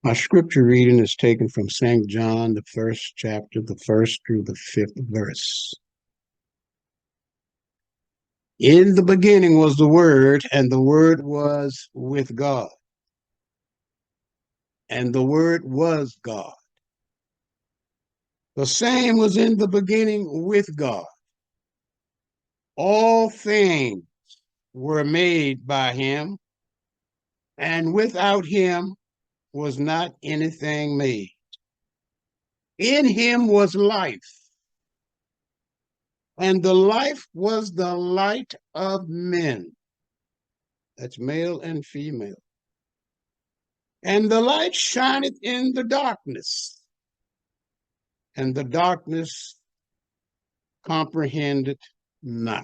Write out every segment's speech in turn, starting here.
My scripture reading is taken from St. John, the first chapter, the first through the fifth verse. In the beginning was the Word, and the Word was with God, and the Word was God. The same was in the beginning with God. All things were made by him, and without him was not anything made. In him was life, and the life was the light of men. That's male and female. And the light shineth in the darkness, and the darkness comprehended not.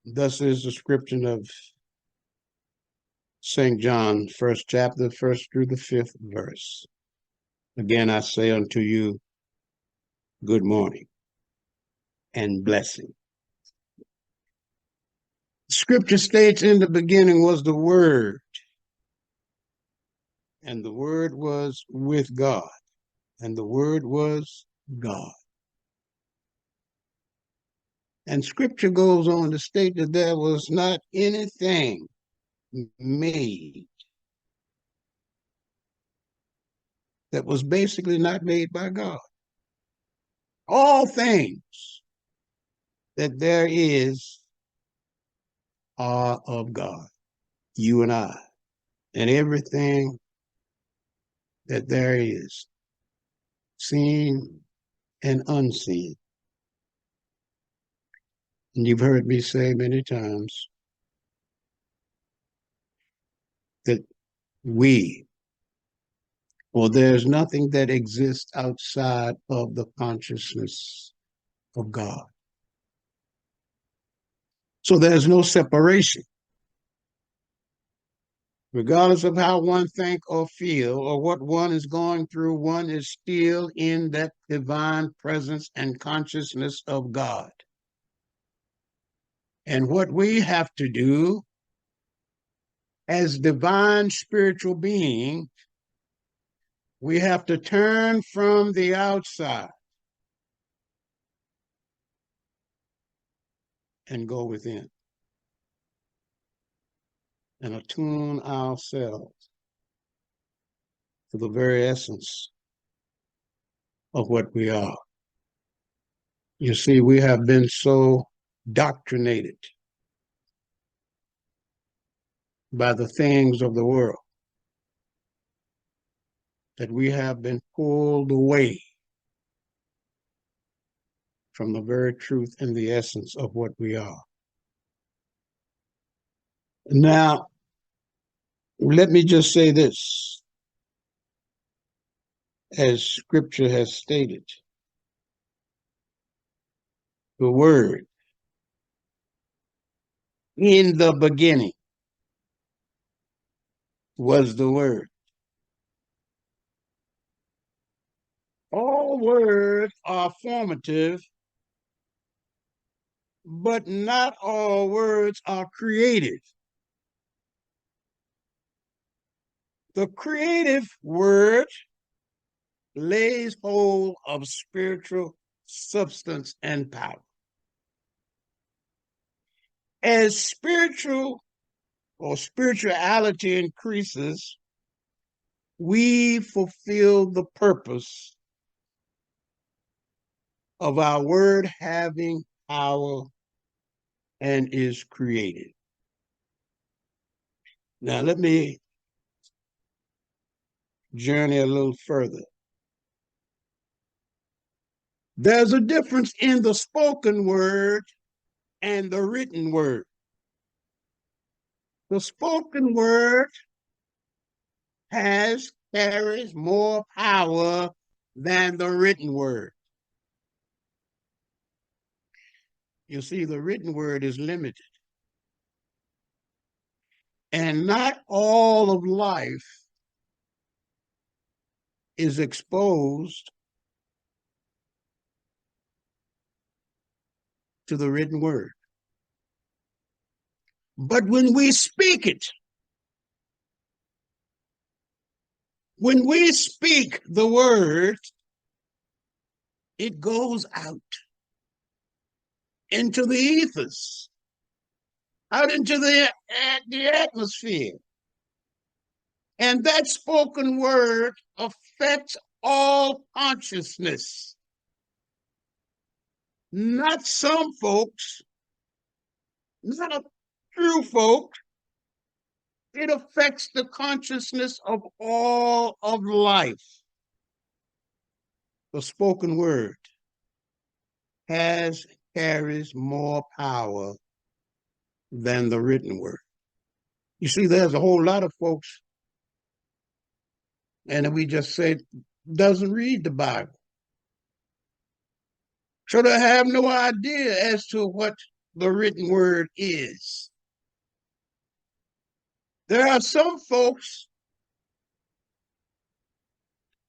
Thus is the description of St. John, first chapter, first through the fifth verse. Again, I say unto you, good morning and blessing. Scripture states in the beginning was the Word, and the Word was with God, and the Word was God. And Scripture goes on to state that there was not anything made that was basically not made by God. All things that there is are of God, you and I, and everything that there is, seen and unseen. And you've heard me say many times that there's nothing that exists outside of the consciousness of God. So there's no separation. Regardless of how one think or feel or what one is going through, one is still in that divine presence and consciousness of God. And what we have to do as divine spiritual beings, we have to turn from the outside and go within and attune ourselves to the very essence of what we are. You see, we have been so doctrinated by the things of the world that we have been pulled away from the very truth and the essence of what we are. Now, let me just say this, as scripture has stated, the Word in the beginning was the Word. All words are formative, but not all words are creative. The creative word lays hold of spiritual substance and power. As spiritual or spirituality increases, we fulfill the purpose of our word having power and is created. Now, let me journey a little further. There's a difference in the spoken word and the written word. The spoken word carries more power than the written word. You see, the written word is limited. And not all of life is exposed to the written word. But when we speak it, When we speak the word, it goes out into the ethers, out into the atmosphere. And that spoken word affects all consciousness. Not some folks, not a few folks. It affects the consciousness of all of life. The spoken word carries more power than the written word. You see, there's a whole lot of folks, and we just say, doesn't read the Bible. So they have no idea as to what the written word is. There are some folks,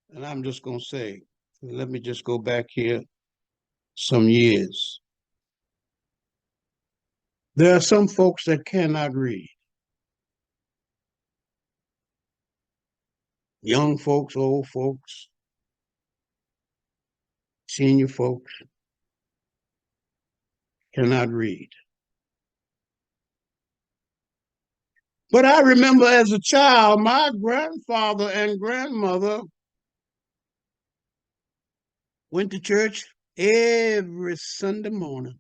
and I'm just going to say, let me just go back here some years. There are some folks that cannot read. Young folks, old folks, senior folks cannot read. But I remember as a child, my grandfather and grandmother went to church every Sunday morning.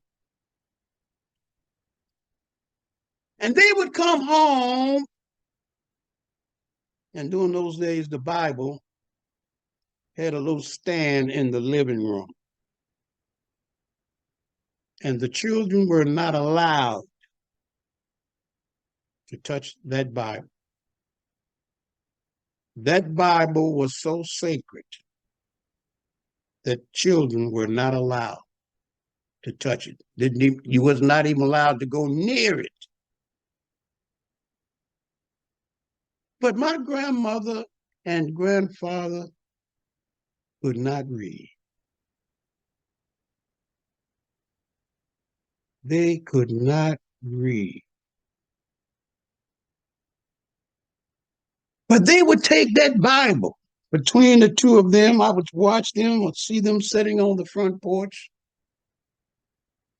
And they would come home, and during those days, the Bible had a little stand in the living room. And the children were not allowed to touch that Bible. That Bible was so sacred that children were not allowed to touch it. You was not even allowed to go near it. But my grandmother and grandfather could not read. They could not read. But they would take that Bible. Between the two of them, I would watch them or see them sitting on the front porch,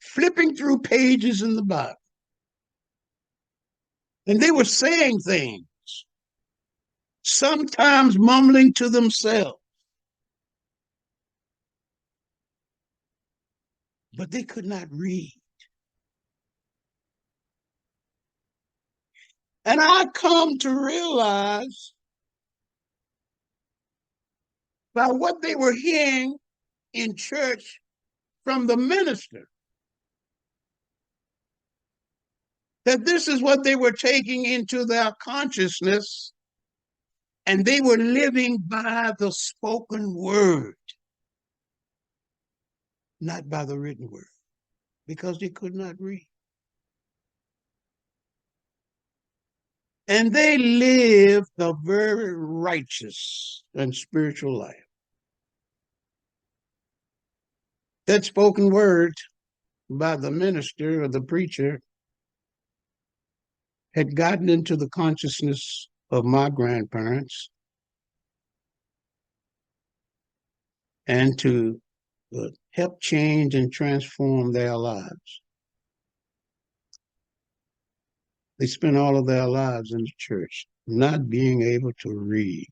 flipping through pages in the Bible. And they were saying things, sometimes mumbling to themselves. But they could not read. And I come to realize by what they were hearing in church from the minister that this is what they were taking into their consciousness, and they were living by the spoken word, not by the written word, because they could not read. And they lived a very righteous and spiritual life. That spoken word by the minister or the preacher had gotten into the consciousness of my grandparents and to help change and transform their lives. They spent all of their lives in the church, not being able to read,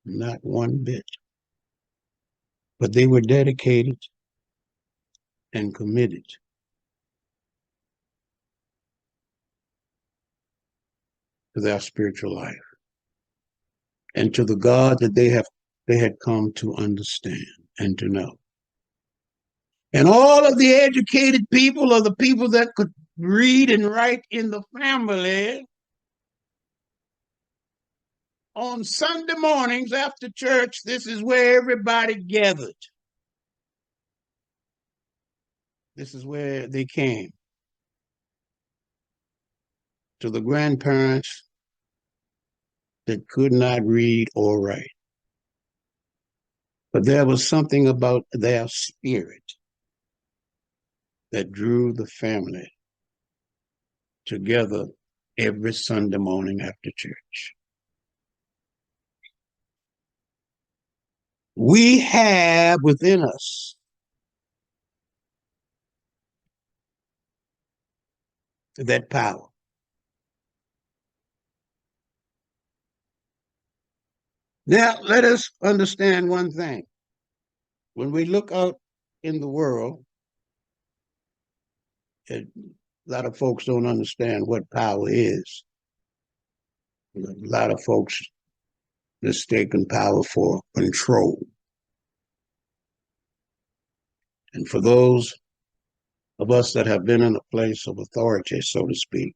not one bit. But they were dedicated and committed to their spiritual life and to the God that they had come to understand and to know. And all of the educated people or the people that could read and write in the family, on Sunday mornings after church, this is where everybody gathered. This is where they came. To the grandparents that could not read or write. But there was something about their spirit that drew the family together every Sunday morning after church. We have within us that power. Now, let us understand one thing. When we look out in the world, a lot of folks don't understand what power is. A lot of folks mistaken power for control. And for those of us that have been in a place of authority, so to speak,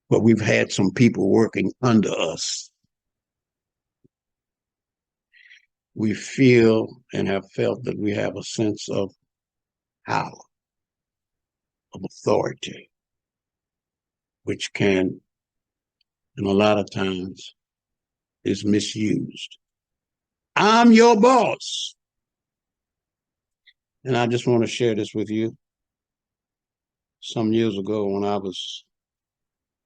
but we've had some people working under us, we feel and have felt that we have a sense of power, of authority, which can, and a lot of times, is misused. I'm your boss. And I just want to share this with you. Some years ago, when I was,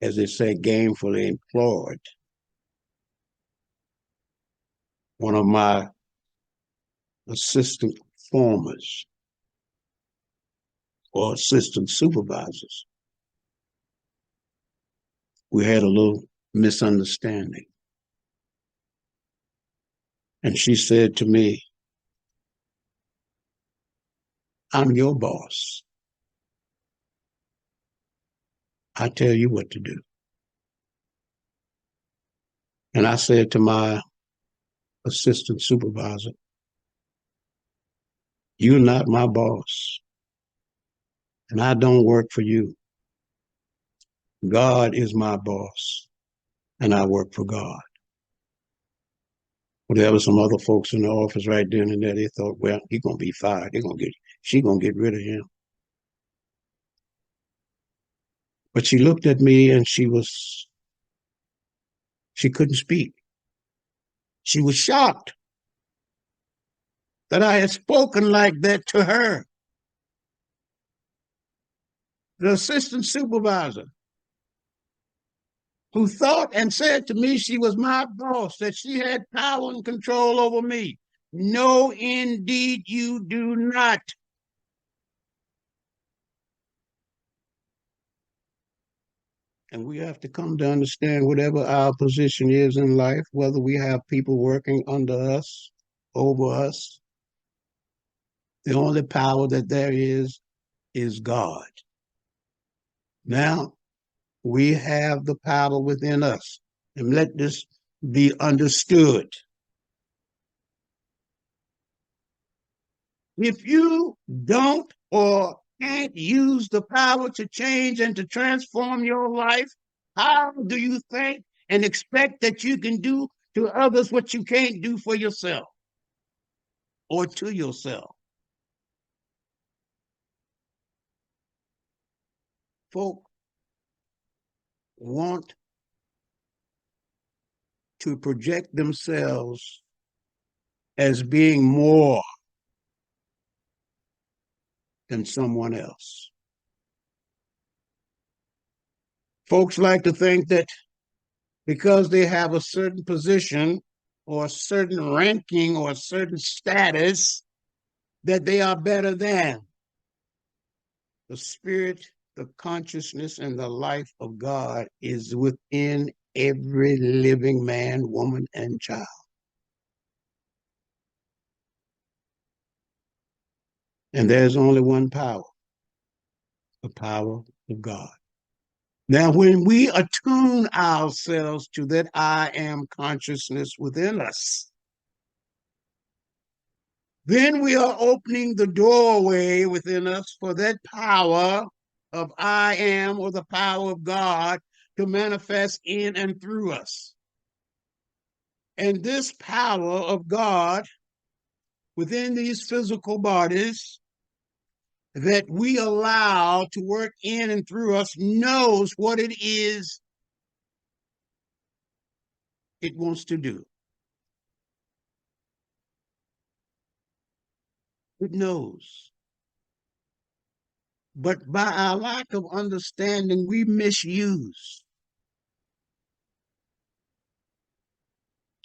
as they say, gainfully employed, one of my assistant formers or assistant supervisors, we had a little misunderstanding. And she said to me, I'm your boss. I tell you what to do. And I said to my assistant supervisor, you're not my boss. And I don't work for you. God is my boss. And I work for God. Well, there were some other folks in the office right then and there. They thought, well, he's gonna be fired. She's gonna get rid of him. But she looked at me and she couldn't speak. She was shocked that I had spoken like that to her, the assistant supervisor, who thought and said to me she was my boss, that she had power and control over me. No, indeed, you do not. And we have to come to understand whatever our position is in life, whether we have people working under us, over us, the only power that there is God. Now, we have the power within us. And let this be understood. If you don't or can't use the power to change and to transform your life, how do you think and expect that you can do to others what you can't do for yourself or to yourself? Folk want to project themselves as being more than someone else. Folks like to think that because they have a certain position or a certain ranking or a certain status, that they are better than. The spirit, the consciousness, and the life of God is within every living man, woman, and child. And there's only one power, the power of God. Now, when we attune ourselves to that I am consciousness within us, then we are opening the doorway within us for that power of I am, or the power of God, to manifest in and through us. And this power of God within these physical bodies that we allow to work in and through us knows what it is it wants to do. It knows. But by our lack of understanding, we misuse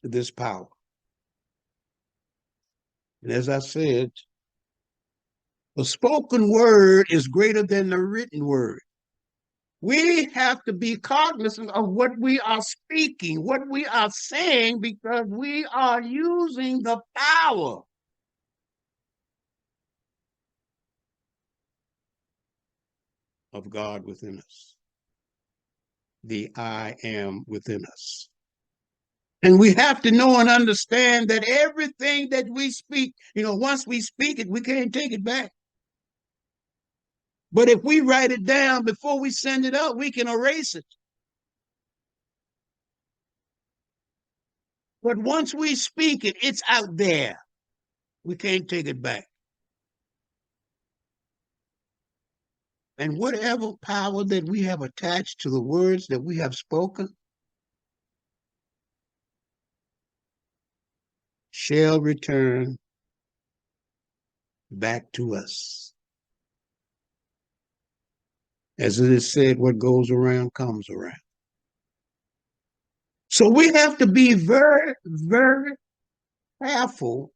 this power. And as I said, the spoken word is greater than the written word. We have to be cognizant of what we are speaking, what we are saying, because we are using the power of God within us, the I am within us. And we have to know and understand that everything that we speak, once we speak it, we can't take it back. But if we write it down before we send it out, we can erase it. But once we speak it, it's out there. We can't take it back. And whatever power that we have attached to the words that we have spoken shall return back to us. As it is said, what goes around comes around. So we have to be very, very careful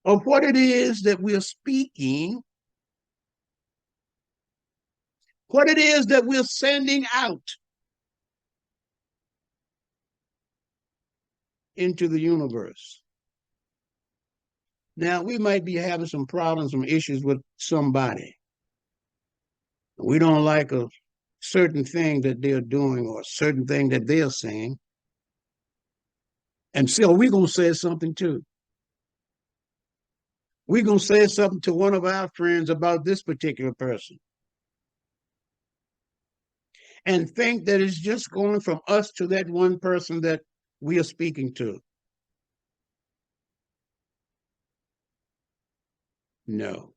of what it is that we're speaking, what it is that we're sending out into the universe. Now, we might be having some problems, some issues with somebody. We don't like a certain thing that they're doing or a certain thing that they're saying. And so we're going to say something too. We're going to say something to one of our friends about this particular person and think that it's just going from us to that one person that we are speaking to. No,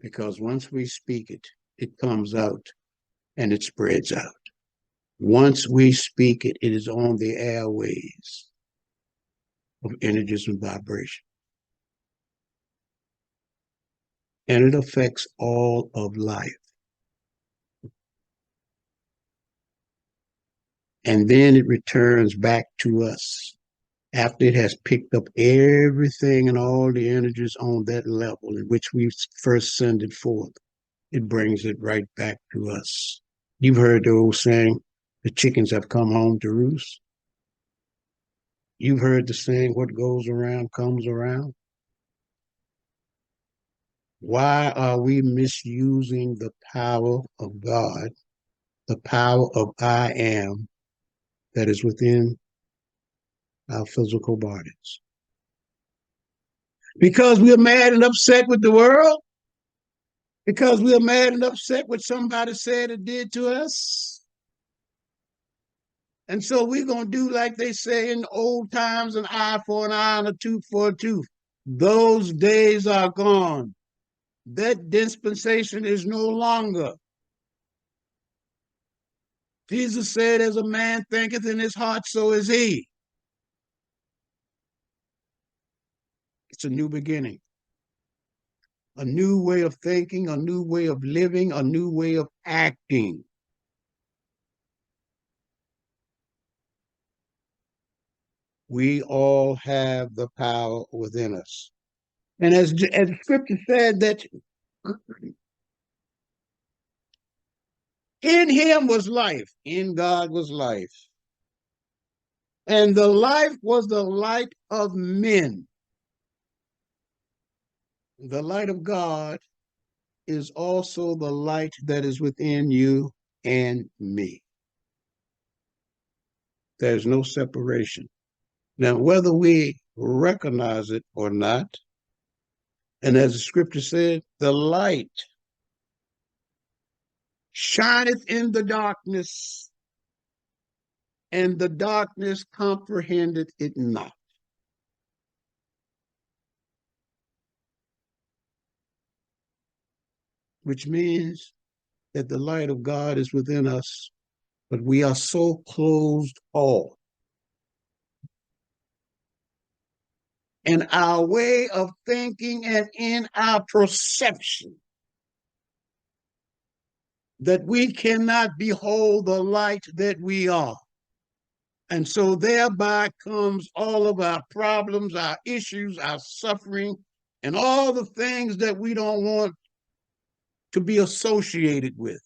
because once we speak it, it comes out and it spreads out. Once we speak it, it is on the airways of energies and vibration. And it affects all of life. And then it returns back to us after it has picked up everything and all the energies on that level in which we first send it forth. It brings it right back to us. You've heard the old saying, the chickens have come home to roost. You've heard the saying, what goes around comes around. Why are we misusing the power of God, the power of I am that is within our physical bodies? Because we're mad and upset with the world? Because we're mad and upset with somebody said or did to us? And so we're going to do like they say in old times, an eye for an eye and a tooth for a tooth. Those days are gone. That dispensation is no longer. Jesus said, as a man thinketh in his heart, so is he. It's a new beginning, a new way of thinking, a new way of living, a new way of acting. We all have the power within us. And as scripture said, that in him was life, in God was life. And the life was the light of men. The light of God is also the light that is within you and me. There's no separation. Now, whether we recognize it or not, and as the scripture said, the light shineth in the darkness, and the darkness comprehended it not. Which means that the light of God is within us, but we are so closed off. In our way of thinking and in our perception, that we cannot behold the light that we are. And so thereby comes all of our problems, our issues, our suffering, and all the things that we don't want to be associated with,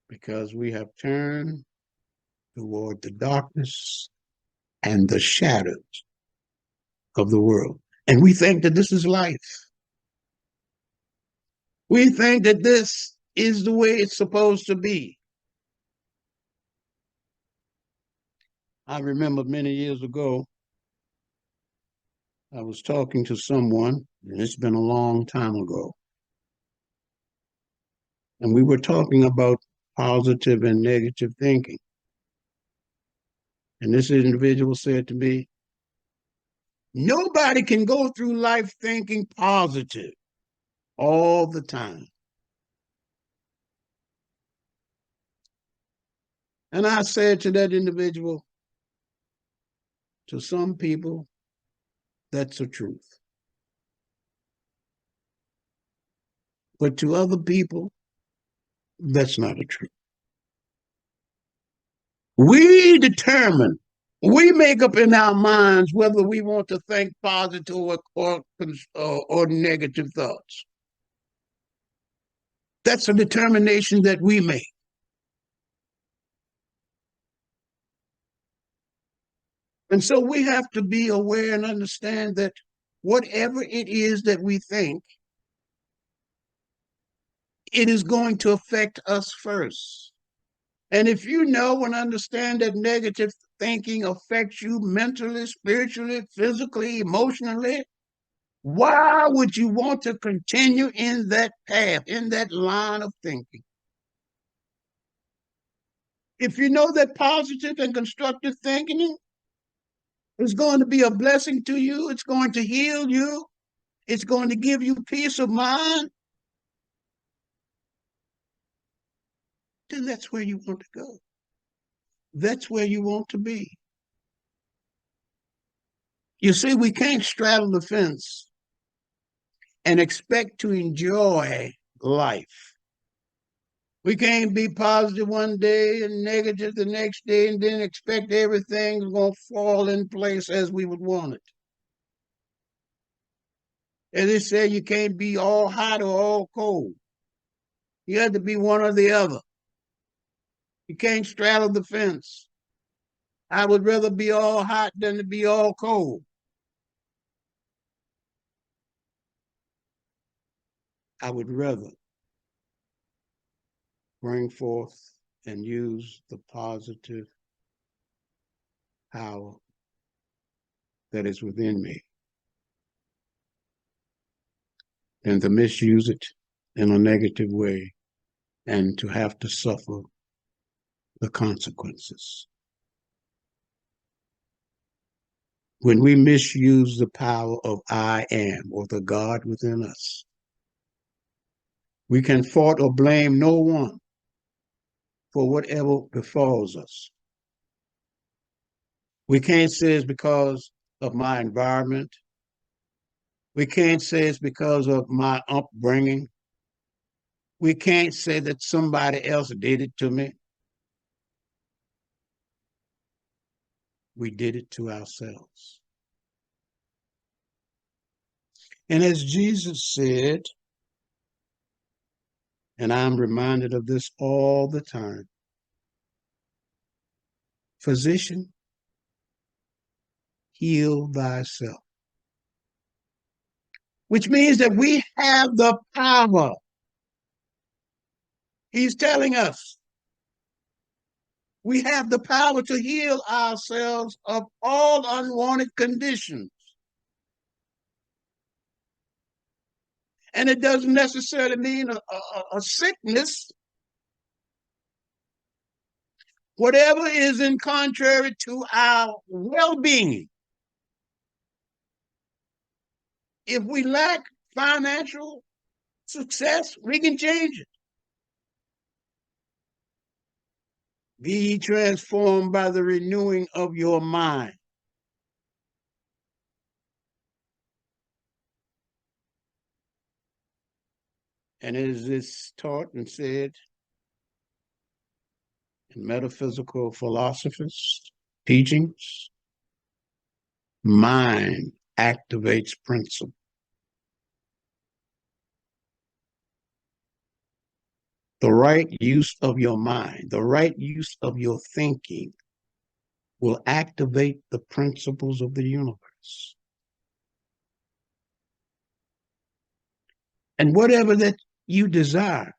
because we have turned toward the darkness and the shadows of the world. And we think that this is life. We think that this is the way it's supposed to be. I remember many years ago, I was talking to someone, and it's been a long time ago, and we were talking about positive and negative thinking. And this individual said to me, nobody can go through life thinking positive all the time. And I said to that individual, to some people, that's the truth. But to other people, that's not a truth. We determine, we make up in our minds whether we want to think positive or negative thoughts. That's a determination that we make. And so we have to be aware and understand that whatever it is that we think, it is going to affect us first. And if you know and understand that negative thinking affects you mentally, spiritually, physically, emotionally, why would you want to continue in that path, in that line of thinking? If you know that positive and constructive thinking is going to be a blessing to you, it's going to heal you, it's going to give you peace of mind, then that's where you want to go. That's where you want to be. You see, we can't straddle the fence and expect to enjoy life. We can't be positive one day and negative the next day and then expect everything's going to fall in place as we would want it. As they say, you can't be all hot or all cold. You have to be one or the other. You can't straddle the fence. I would rather be all hot than to be all cold. I would rather bring forth and use the positive power that is within me than to misuse it in a negative way and to have to suffer the consequences. When we misuse the power of I am, or the God within us, we can fault or blame no one for whatever befalls us. We can't say it's because of my environment. We can't say it's because of my upbringing. We can't say that somebody else did it to me. We did it to ourselves. And as Jesus said, and I'm reminded of this all the time, physician, heal thyself. Which means that we have the power. He's telling us we have the power to heal ourselves of all unwanted conditions. And it doesn't necessarily mean a sickness. Whatever is in contrary to our well-being. If we lack financial success, we can change it. Be transformed by the renewing of your mind. And as it's taught and said, metaphysical philosophies, teachings, mind activates principle. The right use of your mind, the right use of your thinking will activate the principles of the universe. And whatever that you desire,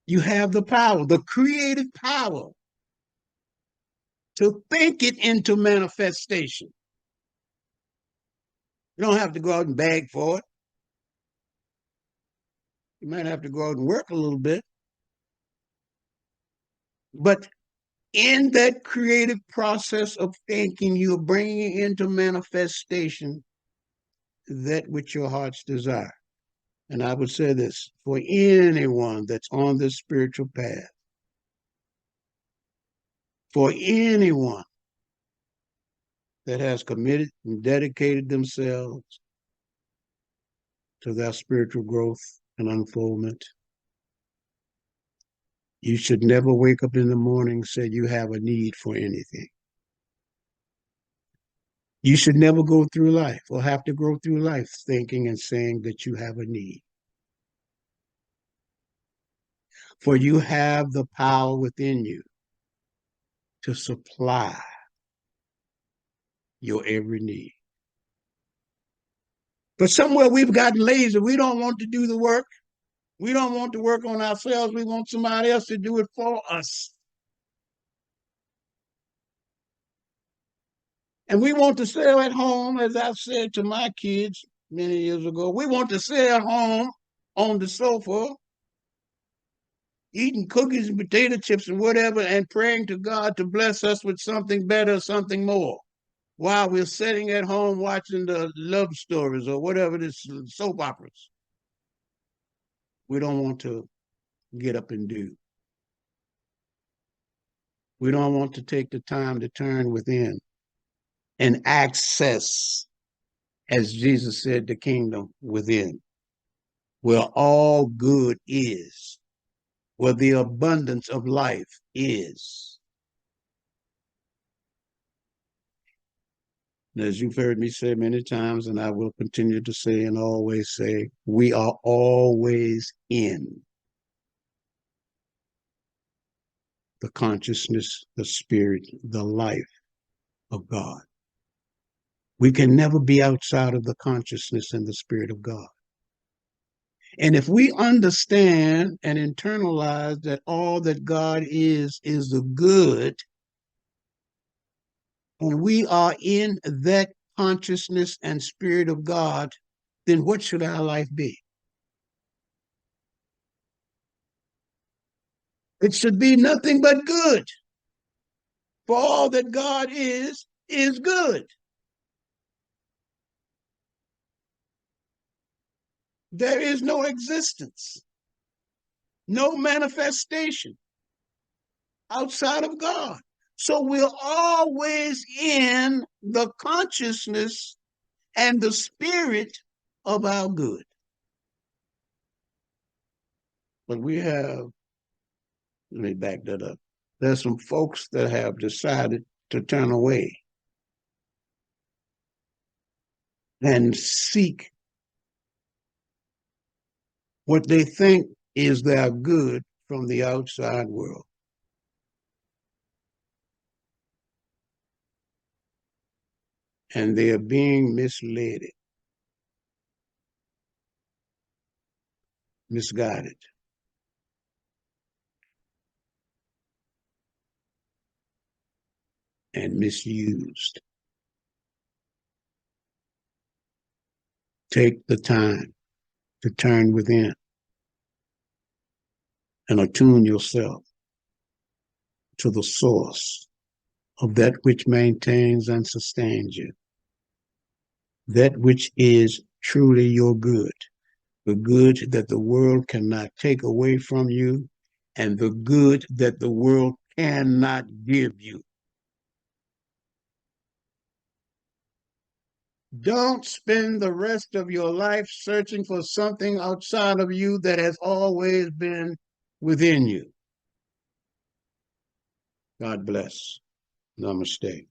you have the power, the creative power to think it into manifestation. You don't have to go out and beg for it. You might have to go out and work a little bit. But in that creative process of thinking, you're bringing into manifestation that which your heart's desire. And I would say this for anyone that's on this spiritual path, for anyone that has committed and dedicated themselves to their spiritual growth and unfoldment, you should never wake up in the morning and say you have a need for anything. You should never go through life or have to go through life thinking and saying that you have a need. For you have the power within you to supply your every need. But somewhere we've gotten lazy. We don't want to do the work. We don't want to work on ourselves. We want somebody else to do it for us. And we want to stay at home, as I've said to my kids many years ago. We want to stay at home on the sofa, eating cookies and potato chips and whatever, and praying to God to bless us with something better, something more, while we're sitting at home watching the love stories or whatever this soap operas. We don't want to get up and do. We don't want to take the time to turn within and access, as Jesus said, the kingdom within, where all good is, where the abundance of life is. And as you've heard me say many times, and I will continue to say and always say, we are always in the consciousness, the spirit, the life of God. We can never be outside of the consciousness and the spirit of God. And if we understand and internalize that all that God is the good, and we are in that consciousness and spirit of God, then what should our life be? It should be nothing but good. For all that God is good. There is no existence, no manifestation outside of God. So we're always in the consciousness and the spirit of our good. But we have, let me back that up. There's some folks that have decided to turn away and seek what they think is their good from the outside world. And they are being misled, misguided. And misused. Take the time to turn within and attune yourself to the source of that which maintains and sustains you, that which is truly your good, the good that the world cannot take away from you, and the good that the world cannot give you. Don't spend the rest of your life searching for something outside of you that has always been within you. God bless. Namaste.